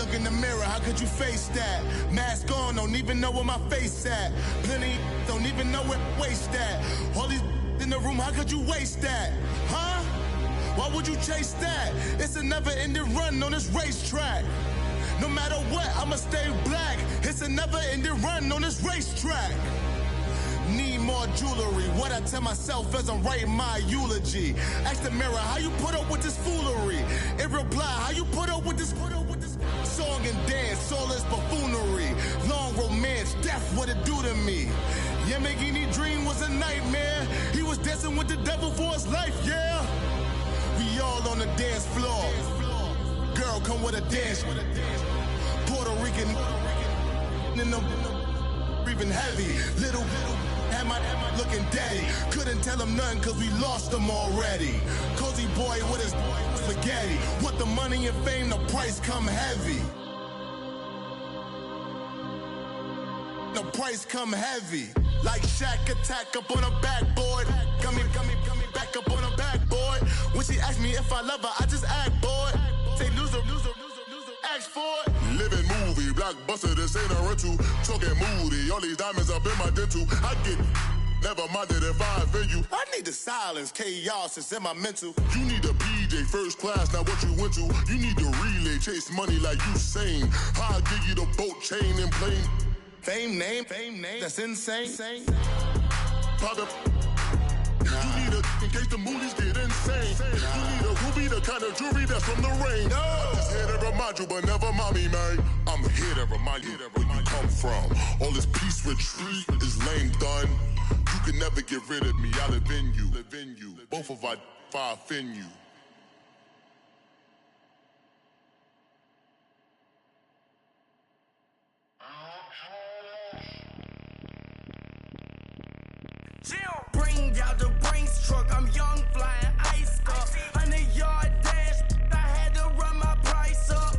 look in the mirror, how could you face that? Mask on, don't even know where my face at. Plenty don't even know where waist at. All these in the room, how could you waste that? Huh? Why would you chase that? It's a never-ending run on this racetrack. No matter what, I'ma stay black. It's a never-ending run on this racetrack. Need more jewelry. What I tell myself as I'm writing my eulogy. Ask the mirror, how you put up with this foolery? It reply, how you put up with this song and dance, all this buffoonery. Long romance, death, what it do to me? Yamagini dream was a nightmare. He was dancing with the devil for his life, yeah. We all on the dance floor. Girl, come with a dance. Puerto Rican in the breathing heavy. Little had my looking daddy. Couldn't tell him nothing cause we lost him already. Cozy boy with his spaghetti. With the money and fame, the price come heavy. The price come heavy. Like Shaq attack up on a backboard. Coming back up on a backboard. When she asked me if I love her, I just act bored. Say loser, ask for it. Living movie, blockbuster, this ain't a rental. Talking moody, all these diamonds up in my dental. I get never minded if I offend you. I need the silence, chaos is in my mental. You need a PJ, first class, not what you went to. You need the relay, chase money like you sane. I'll give you the boat, chain, and plane. Fame name, that's insane. Pop up. You need a in case the movies get insane. You need a ruby, the kind of jewelry that's from the rain. I'm just here to remind you, but never mind me, man. I'm here to remind you where you come from. All this peace retreat is lame done. You can never get rid of me. I live in you. Both of our offend you. Bring out the Brinks truck, I'm young, flying iced up. 100-yard dash, I had to run my price up.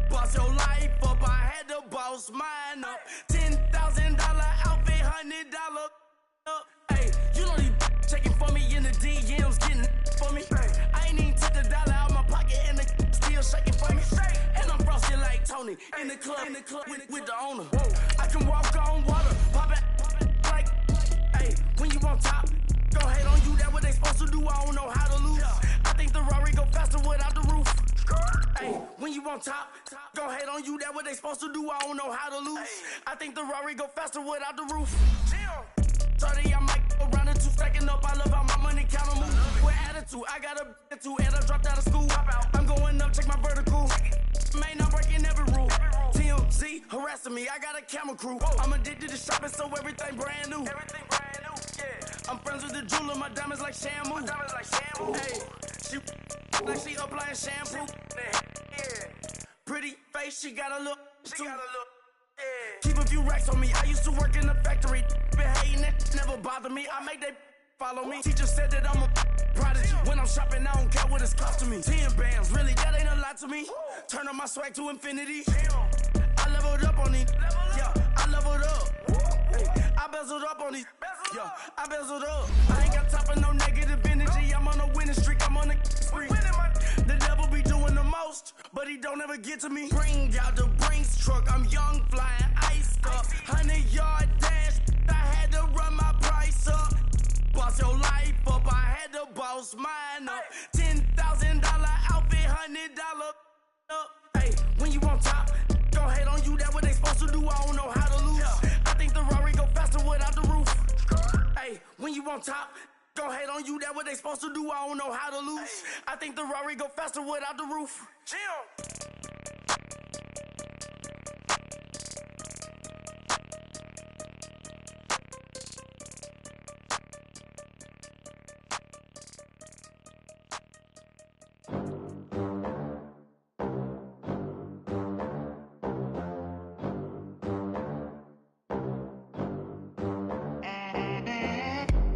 Boss your life up, I had to boss mine up. $10,000 outfit, $100 up. Hey, you know these checking for me in the DMs, getting for me. I ain't even took the dollar out my pocket and the still shaking for me. And I'm frosty like Tony in the club with the owner. I can walk on water, pop it. When you on top, go hate on you, that what they supposed to do, I don't know how to lose. I think the Rari go faster without the roof. Hey, when you on top, go hate on you, that what they supposed to do, I don't know how to lose. I think the Rari go faster without the roof. 30, I might go around the two, stacking up, I love how my money count on move. With attitude, I got a attitude, and I dropped out of school. I'm going up, check my vertical. Man, I'm breaking every rule. TMZ harassing me, I got a camera crew. I'm addicted to shopping, so everything brand new. I'm friends with the jeweler, my diamonds like Shamu. Hey, she like she applying shampoo. Pretty face, she got a look. Keep a few racks on me. I used to work in the factory. Been hating it, never bother me. I make they follow me. Teacher said that I'm a prodigy. When I'm shopping, I don't care what it's costing me. 10 bands, really, that ain't a lot to me. Turn up my swag to infinity. I leveled up on these. Yeah, I leveled up. Hey, I bezeled up on these. Yeah, I bezeled up. I ain't got time for no negative energy. I'm on a winning streak. I'm on a spree. The devil be doing the most, but he don't ever get to me. Bring out the Brinks truck. I'm young, flying iced up. 100-yard dash. I had to run my price up. Boss your life up. I had to boss mine up. $10,000 outfit, $100 up. Hey, when you on top, go hate on you. That what they supposed to do. I don't know how to lose. I think the Rari go faster without the roof. Hey, when you on top, go hate on you. That what they supposed to do. I don't know how to lose. I think the Rari go faster without the roof.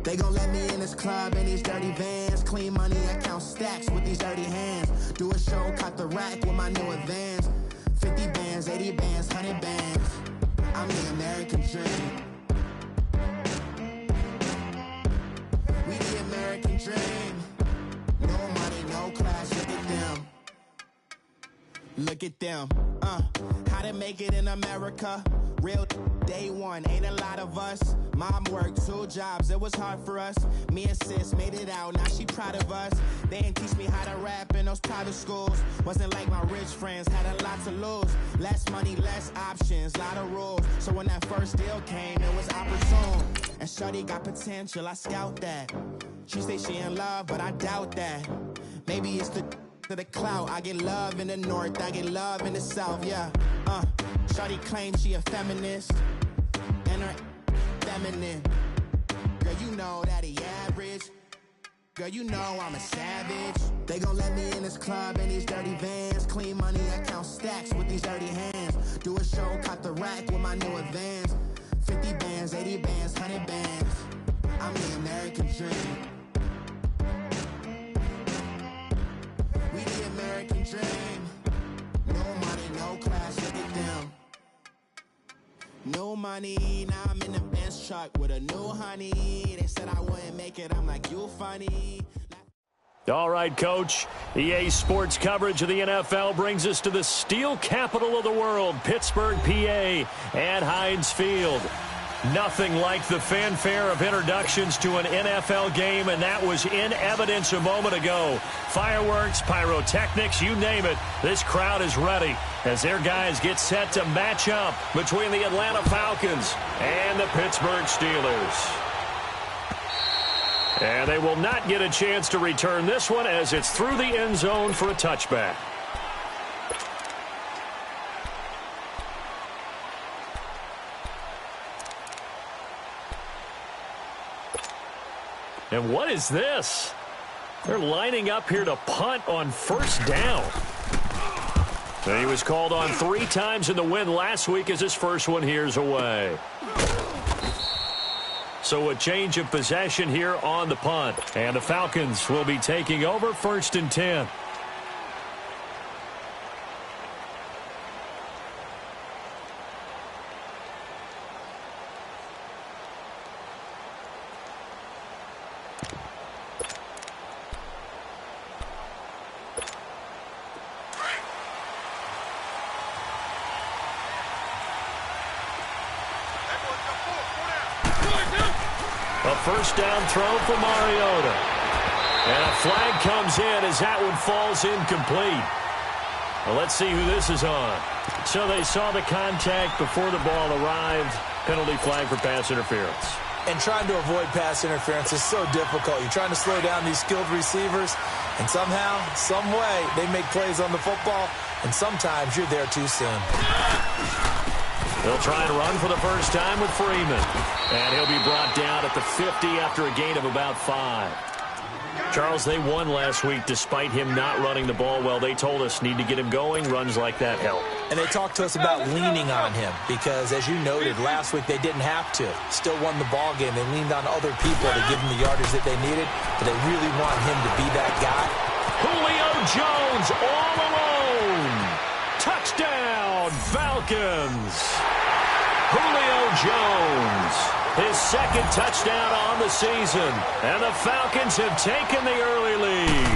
They gon' let me in this club in these dirty vans. Clean money, I count stacks with these dirty hands. Do a show, cop the rack with my new advance. 50 bands, 80 bands, 100 bands. I'm the American dream. We the American dream. No money, no class, look at them. Look at them, how to make it in America. Real day one, ain't a lot of us. Mom worked 2 jobs, it was hard for us. Me and sis made it out, now she proud of us. They didn't teach me how to rap in those private schools. Wasn't like my rich friends, had a lot to lose. Less money, less options, lot of rules. So when that first deal came, it was opportune. And shorty got potential, I scout that. She say she in love, but I doubt that. Maybe it's the clout. I get love in the north, I get love in the south, yeah. Shorty claims she a feminist, and her feminine. Girl, you know that he average. Girl, you know I'm a savage. They gon' let me in this club in these dirty vans. Clean money, I count stacks with these dirty hands. Do a show, caught the rack with my new advance. 50 bands, 80 bands, 100 bands. I'm the American dream. We the American dream. No money, no class, look at them. No money, now I'm in the Benz truck with a new honey. They said I wouldn't make it, I'm like, you funny. All right, Coach. EA Sports coverage of the NFL brings us to the steel capital of the world, Pittsburgh, PA, at Heinz Field. Nothing like the fanfare of introductions to an NFL game, and that was in evidence a moment ago. Fireworks, pyrotechnics, you name it. This crowd is ready as their guys get set to match up between the Atlanta Falcons and the Pittsburgh Steelers. And they will not get a chance to return this one as it's through the end zone for a touchback. And what is this? They're lining up here to punt on first down. And he was called on 3 times in the win last week as his first one here's away. So a change of possession here on the punt. And the Falcons will be taking over 1st and 10. A first down throw for Mariota. And a flag comes in as that one falls incomplete. Well, let's see who this is on. So they saw the contact before the ball arrived. Penalty flag for pass interference. And trying to avoid pass interference is so difficult. You're trying to slow down these skilled receivers, and somehow, some way, they make plays on the football, and sometimes you're there too soon. They'll try and run for the first time with Freeman. And he'll be brought down at the 50 after a gain of about 5. Charles, they won last week despite him not running the ball well. They told us need to get him going. Runs like that help. And they talked to us about leaning on him because, as you noted, last week they didn't have to. Still won the ball game. They leaned on other people to give him the yardage that they needed, but they really want him to be that guy. Julio Jones all alone. Touchdown, Falcons. Julio Jones, his 2nd touchdown on the season. And the Falcons have taken the early lead.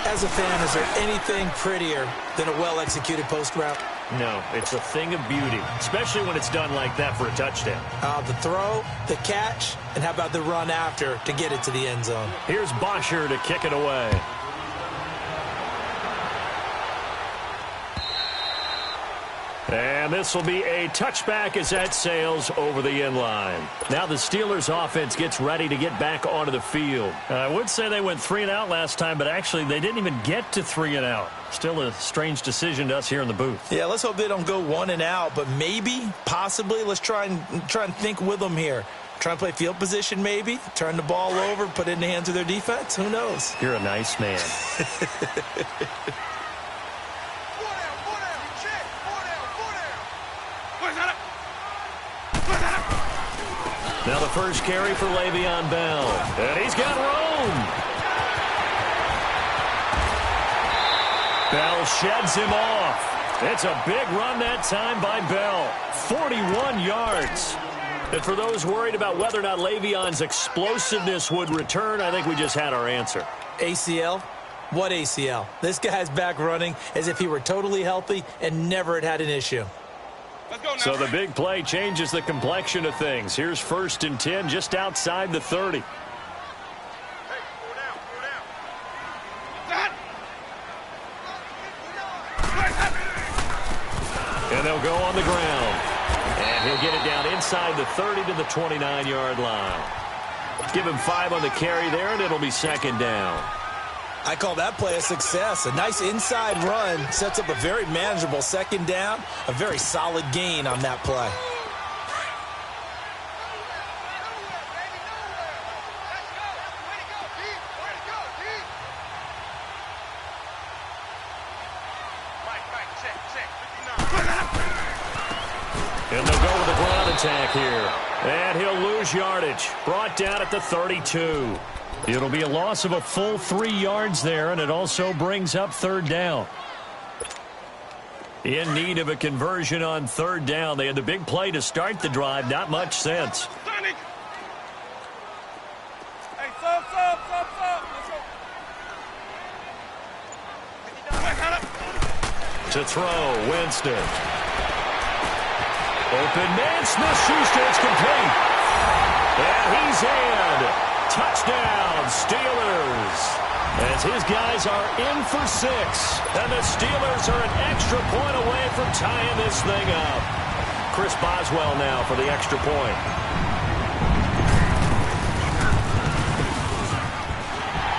As a fan, is there anything prettier than a well-executed post route? No, it's a thing of beauty, especially when it's done like that for a touchdown. The throw, the catch, and how about the run after to get it to the end zone? Here's Bosher to kick it away. And this will be a touchback as that sails over the end line. Now the Steelers offense gets ready to get back onto the field. I would say they went 3 and out last time, but actually they didn't even get to 3 and out. Still a strange decision to us here in the booth. Yeah, let's hope they don't go 1 and out, but maybe, possibly, let's try and think with them here. Try and play field position maybe, turn the ball over, put it in the hands of their defense. Who knows? You're a nice man. Now the first carry for Le'Veon Bell. And he's got room. Bell sheds him off. It's a big run that time by Bell. 41 yards. And for those worried about whether or not Le'Veon's explosiveness would return, I think we just had our answer. ACL, What ACL? This guy's back running as if he were totally healthy and never had an issue. Let's go now. So the big play changes the complexion of things. Here's 1st and 10 just outside the 30. And they'll go on the ground. And he'll get it down inside the 30 to the 29-yard line. Give him 5 on the carry there, and it'll be 2nd down. I call that play a success. A nice inside run sets up a very manageable 2nd down. A very solid gain on that play. And they'll go with the ground attack here. And he'll lose yardage. Brought down at the 32. It'll be a loss of a full 3 yards there, and it also brings up 3rd down. In need of a conversion on 3rd down. They had the big play to start the drive. Not much sense. Sonic. Hey, sub. To throw, Winston. Open man, Smith-Schuster, it's complete. And he's in. Touchdown, Steelers. As his guys are in for 6. And the Steelers are an extra point away from tying this thing up. Chris Boswell now for the extra point.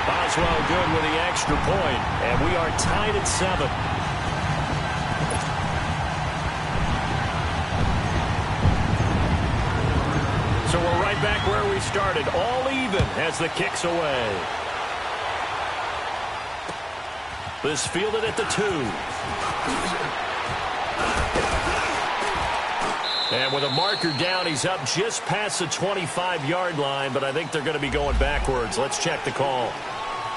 Boswell good with the extra point. And we are tied at 7. So we're right back where we started, all even as the kick's away. This fielded at the 2. And with a marker down, he's up just past the 25-yard line, but I think they're going to be going backwards. Let's check the call.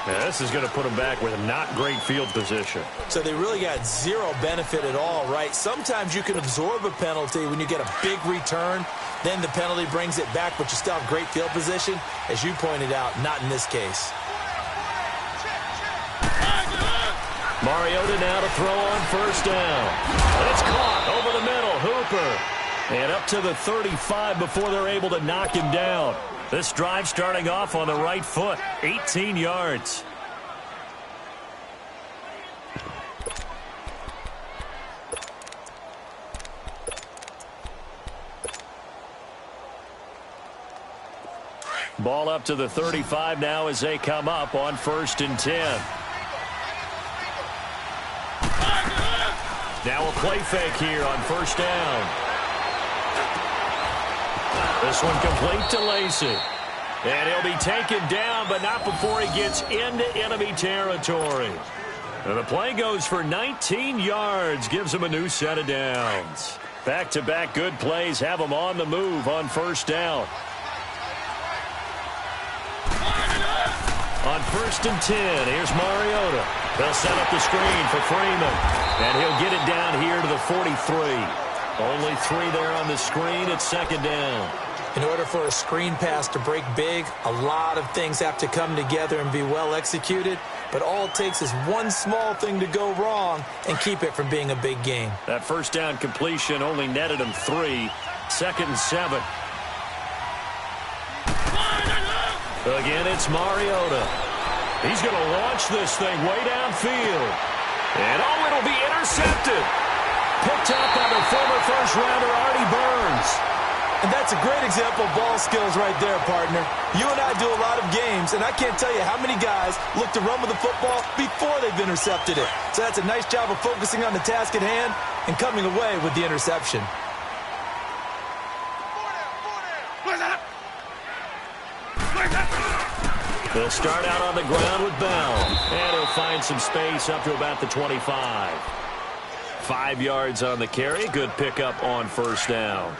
Now, this is going to put them back with a not great field position. So they really got 0 benefit at all, right? Sometimes you can absorb a penalty when you get a big return. Then the penalty brings it back, but you still have great field position. As you pointed out, not in this case. Mariota now to throw on 1st down. And it's caught over the middle. Hooper. And up to the 35 before they're able to knock him down. This drive starting off on the right foot. 18 yards. Ball up to the 35 now as they come up on 1st and 10. Now a play fake here on 1st down. This one complete to Lacy. And he'll be taken down, but not before he gets into enemy territory. And the play goes for 19 yards, gives him a new set of downs. Back-to-back good plays have him on the move on 1st down. On 1st and 10, here's Mariota. They'll set up the screen for Freeman. And he'll get it down here to the 43. Only 3 there on the screen. It's 2nd down. In order for a screen pass to break big, a lot of things have to come together and be well executed. But all it takes is one small thing to go wrong and keep it from being a big game. That 1st down completion only netted him 3. 2nd and 7. Again, it's Mariota. He's going to launch this thing way downfield. And, oh, it'll be intercepted. Picked up by the former first-rounder, Artie Burns. And that's a great example of ball skills right there, partner. You and I do a lot of games, and I can't tell you how many guys look to run with the football before they've intercepted it. So that's a nice job of focusing on the task at hand and coming away with the interception. They'll start out on the ground with Bell. And he'll find some space up to about the 25. 5 yards on the carry. Good pickup on 1st down.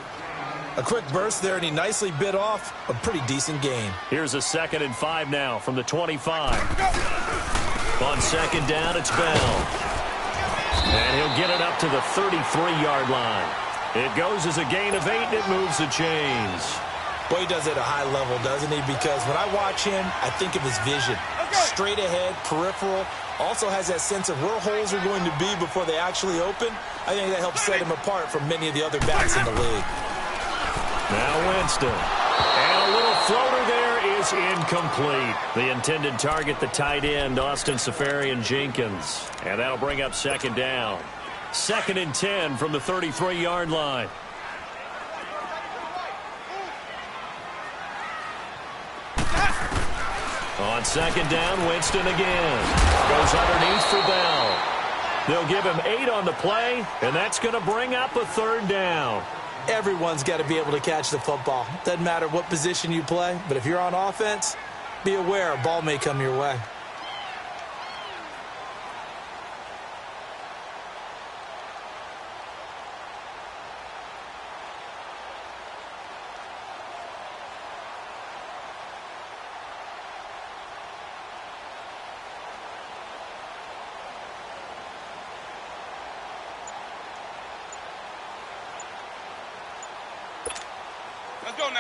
A quick burst there, and he nicely bit off a pretty decent gain. Here's a 2nd and 5 now from the 25. On 2nd down, it's Bell. And he'll get it up to the 33-yard line. It goes as a gain of 8, and it moves the chains. Boy, he does it at a high level, doesn't he? Because when I watch him, I think of his vision. Straight ahead, peripheral, Also has that sense of where holes are going to be before they actually open. I think that helps set him apart from many of the other backs in the league. Now Winston. And a little floater there is incomplete. The intended target, the tight end, Austin Seferian-Jenkins. And that'll bring up second down. 2nd and 10 from the 33-yard line. On 2nd down, Winston again. Goes underneath for Bell. They'll give him 8 on the play, and that's going to bring up a 3rd down. Everyone's got to be able to catch the football. Doesn't matter what position you play, but if you're on offense, be aware a ball may come your way.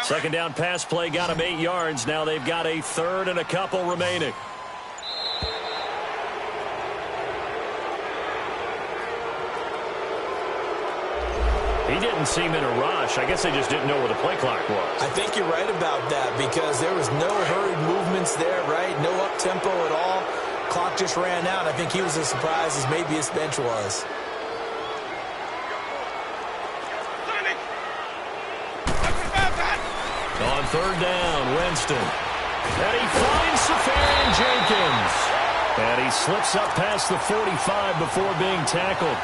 Second down pass play got him 8 yards. Now they've got a 3rd and a couple remaining. He didn't seem in a rush. I guess they just didn't know where the play clock was. I think you're right about that because there was no hurried movements there, right? No up-tempo at all. Clock just ran out. I think he was as surprised as maybe his bench was. On 3rd down, Winston. And he finds Seferian-Jenkins. And he slips up past the 45 before being tackled.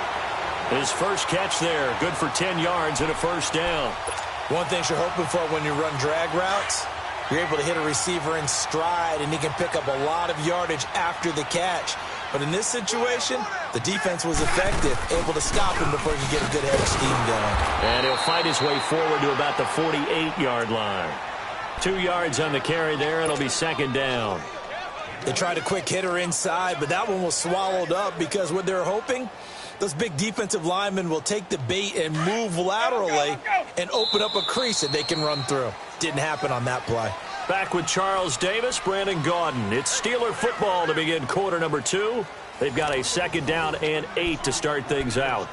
His first catch there, good for 10 yards and a 1st down. One thing you're hoping for when you run drag routes, you're able to hit a receiver in stride, and he can pick up a lot of yardage after the catch. But in this situation, the defense was effective, able to stop him before he could get a good head of steam going. And he'll fight his way forward to about the 48-yard line. 2 yards on the carry there, and it'll be 2nd down. They tried a quick hitter inside, but that one was swallowed up because what they're hoping, those big defensive linemen will take the bait and move laterally and open up a crease that they can run through. Didn't happen on that play. Back with Charles Davis, Brandon Gaudin. It's Steeler football to begin quarter number 2. They've got a 2nd down and 8 to start things out.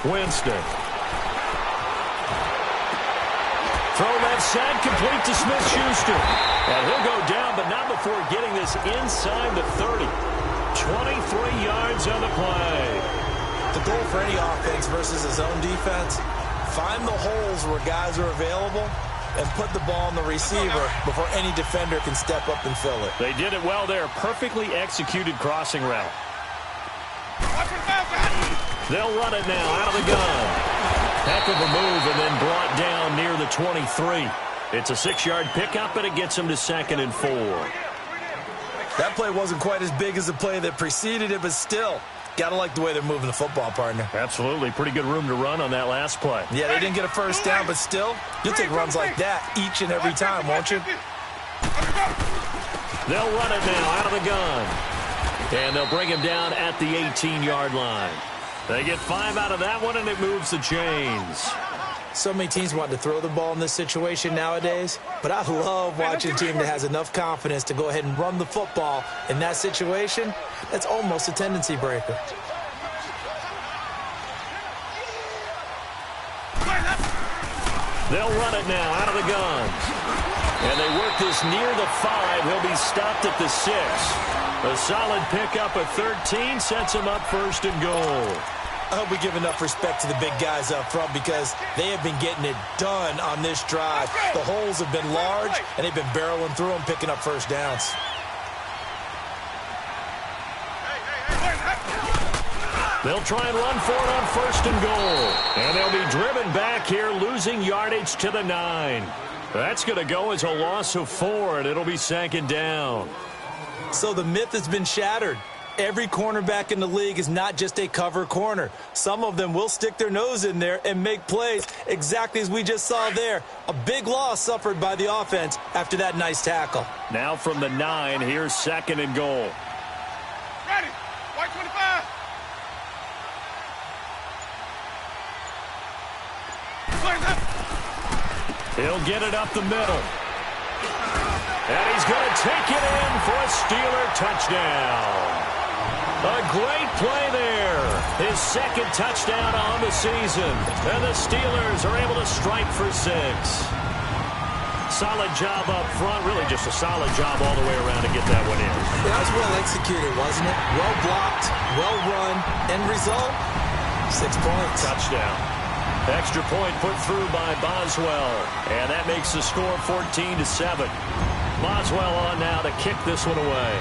Winston. Throw left side, complete to Smith-Schuster. And he'll go down, but not before getting this inside the 30. 23 yards on the play. The goal for any offense versus a zone defense, find the holes where guys are available and put the ball on the receiver before any defender can step up and fill it. They did it well there. Perfectly executed crossing route. They'll run it now out of the gun. Heck of a move and then brought down near the 23. It's a 6-yard pickup, and it gets them to 2nd and 4. That play wasn't quite as big as the play that preceded it, but still, got to like the way they're moving the football, partner. Absolutely. Pretty good room to run on that last play. Yeah, they didn't get a 1st down, but still, you'll take runs like that each and every time, won't you? They'll run it now out of the gun. And they'll bring him down at the 18-yard line. They get 5 out of that one, and it moves the chains. So many teams want to throw the ball in this situation nowadays, but I love watching a team that has enough confidence to go ahead and run the football in that situation. That's almost a tendency breaker. They'll run it now out of the gun. And they work this near the 5. He'll be stopped at the 6. A solid pickup at 13 sets him up 1st and goal. I hope we give enough respect to the big guys up front because they have been getting it done on this drive. The holes have been large, and they've been barreling through them, picking up 1st downs. They'll try and run for it on 1st and goal. And they'll be driven back here, losing yardage to the 9. That's going to go as a loss of 4, and it'll be 2nd down. So the myth has been shattered. Every cornerback in the league is not just a cover corner. Some of them will stick their nose in there and make plays exactly as we just saw there. A big loss suffered by the offense after that nice tackle. Now from the 9, here's 2nd and goal. Ready, white 25. He'll get it up the middle. And he's going to take it in for a Steeler touchdown. A great play there. His 2nd touchdown on the season. And the Steelers are able to strike for 6. Solid job up front. Really just a solid job all the way around to get that one in. That was well executed, wasn't it? Well blocked, well run. End result, 6 points. Touchdown. Extra point put through by Boswell. And that makes the score 14-7. Boswell on now to kick this one away.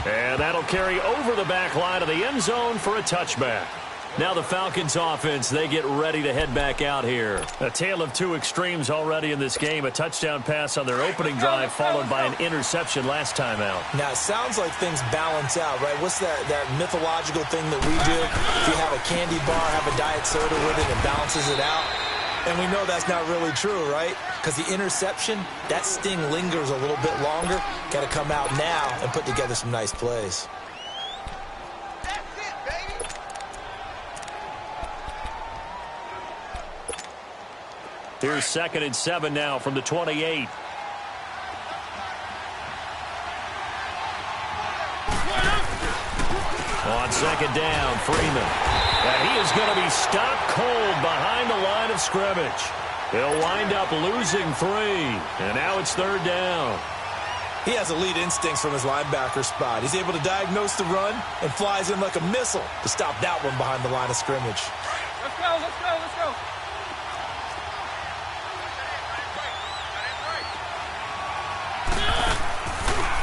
And that'll carry over the back line of the end zone for a touchback. Now the Falcons offense, they get ready to head back out here. A tale of 2 extremes already in this game. A touchdown pass on their opening drive followed by an interception last time out. Now, it sounds like things balance out, right? What's that mythological thing that we do? If you have a candy bar, have a diet soda with it, it balances it out. And we know that's not really true, right? Because the interception, that sting lingers a little bit longer. Got to come out now and put together some nice plays. Here's 2nd and 7 now from the 28. On 2nd down, Freeman. And he is going to be stopped cold behind the line of scrimmage. He'll wind up losing 3. And now it's 3rd down. He has elite instincts from his linebacker spot. He's able to diagnose the run and flies in like a missile to stop that one behind the line of scrimmage. Let's go, let's go, let's go.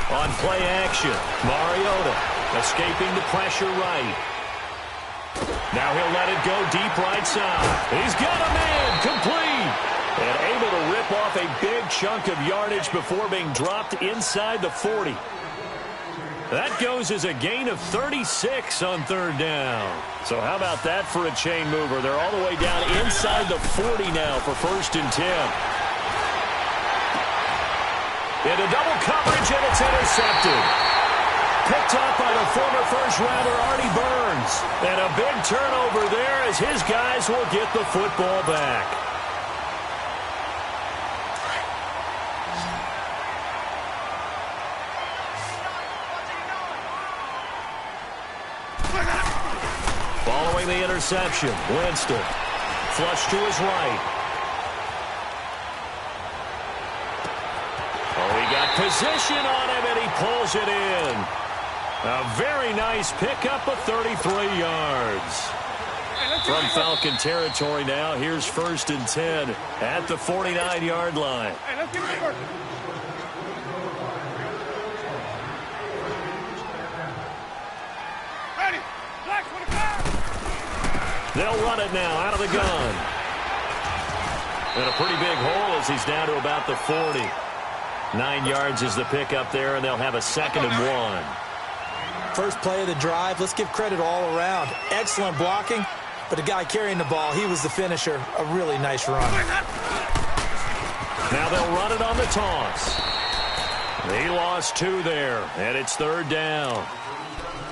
On play action, Mariota escaping the pressure right. Now he'll let it go deep right side. He's got a man, complete. And able to rip off a big chunk of yardage before being dropped inside the 40. That goes as a gain of 36 on 3rd down. So how about that for a chain mover? They're all the way down inside the 40 now for 1st and 10. Into double coverage, and it's intercepted. Picked up by the former first-rounder Artie Burns. And a big turnover there as his guys will get the football back. Following the interception, Winston. Flush to his right. Position on him, and he pulls it in. A very nice pickup of 33 yards. From Falcon territory now, here's 1st and 10 at the 49-yard line. Hey, let's get it work. Ready, black 25. They'll run it now out of the gun. And a pretty big hole as he's down to about the 40. 9 yards is the pickup there, and they'll have a 2nd and 1. First play of the drive, let's give credit all around. Excellent blocking, but the guy carrying the ball, he was the finisher. A really nice run. Now they'll run it on the toss. He lost 2 there, and it's 3rd down.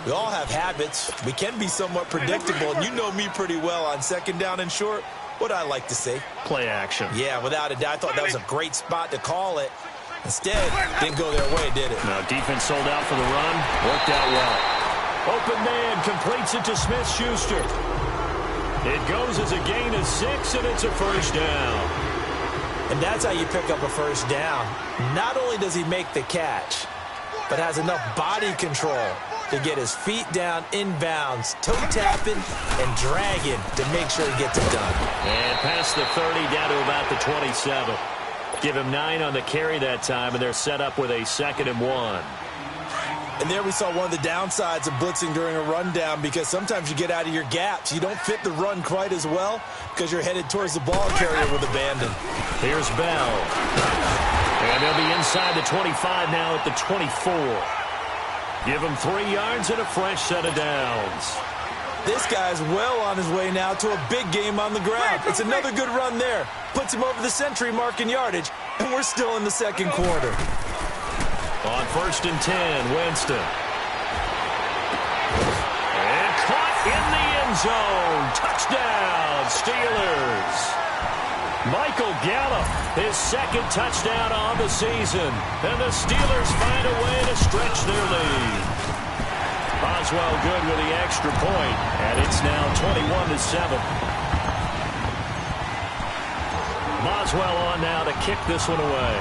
We all have habits. We can be somewhat predictable, and you know me pretty well on 2nd down and short. What I like to say? Play action. Yeah, without a doubt. I thought that was a great spot to call it. Instead, didn't go their way, did it? Now, defense sold out for the run. Worked out well. Open man completes it to Smith-Schuster. It goes as a gain of 6, and it's a 1st down. And that's how you pick up a 1st down. Not only does he make the catch, but has enough body control to get his feet down inbounds, toe-tapping and dragging to make sure he gets it done. And past the 30 down to about the 27. Give him 9 on the carry that time, and they're set up with a 2nd and 1. And there we saw one of the downsides of blitzing during a rundown, because sometimes you get out of your gaps. You don't fit the run quite as well because you're headed towards the ball carrier with abandon. Here's Bell. And they'll be inside the 25 now at the 24. Give him 3 yards and a fresh set of downs. This guy's well on his way now to a big game on the ground. It's another good run there. Puts him over the century mark in yardage, and we're still in the second quarter. On 1st and 10, Winston. And caught in the end zone. Touchdown, Steelers. Michael Gallup, his second touchdown on the season. And the Steelers find a way to stretch their lead. Boswell good with the extra point, and it's now 21-7. Boswell on now to kick this one away.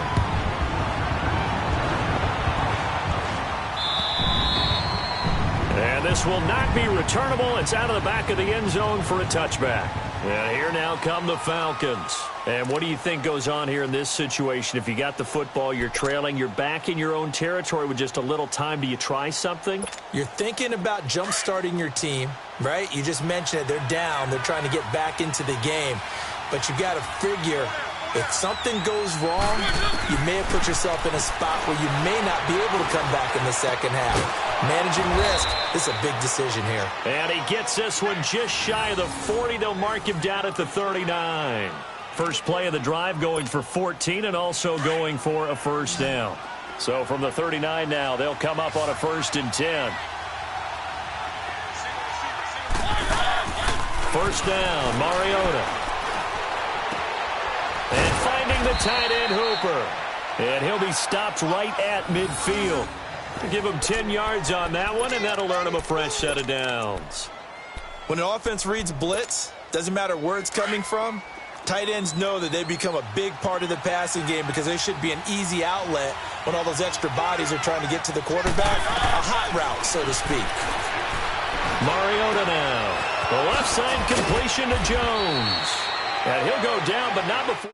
And this will not be returnable. It's out of the back of the end zone for a touchback. And here now come the Falcons. And what do you think goes on here in this situation? If you got the football, you're trailing, you're back in your own territory with just a little time. Do you try something? You're thinking about jump-starting your team, right? You just mentioned it. They're down. They're trying to get back into the game. But you got to figure, if something goes wrong, you may have put yourself in a spot where you may not be able to come back in the second half. Managing risk, this is a big decision here. And he gets this one just shy of the 40. They'll mark him down at the 39. First play of the drive going for 14 and also going for a first down. So from the 39 now, they'll come up on a 1st and 10. First down, Mariota. And finding the tight end, Hooper. And he'll be stopped right at midfield. Give him 10 yards on that one, and that'll earn him a fresh set of downs. When an offense reads blitz, doesn't matter where it's coming from, tight ends know that they become a big part of the passing game because they should be an easy outlet when all those extra bodies are trying to get to the quarterback. A hot route, so to speak. Mariota now. The left side completion to Jones. And he'll go down, but not before.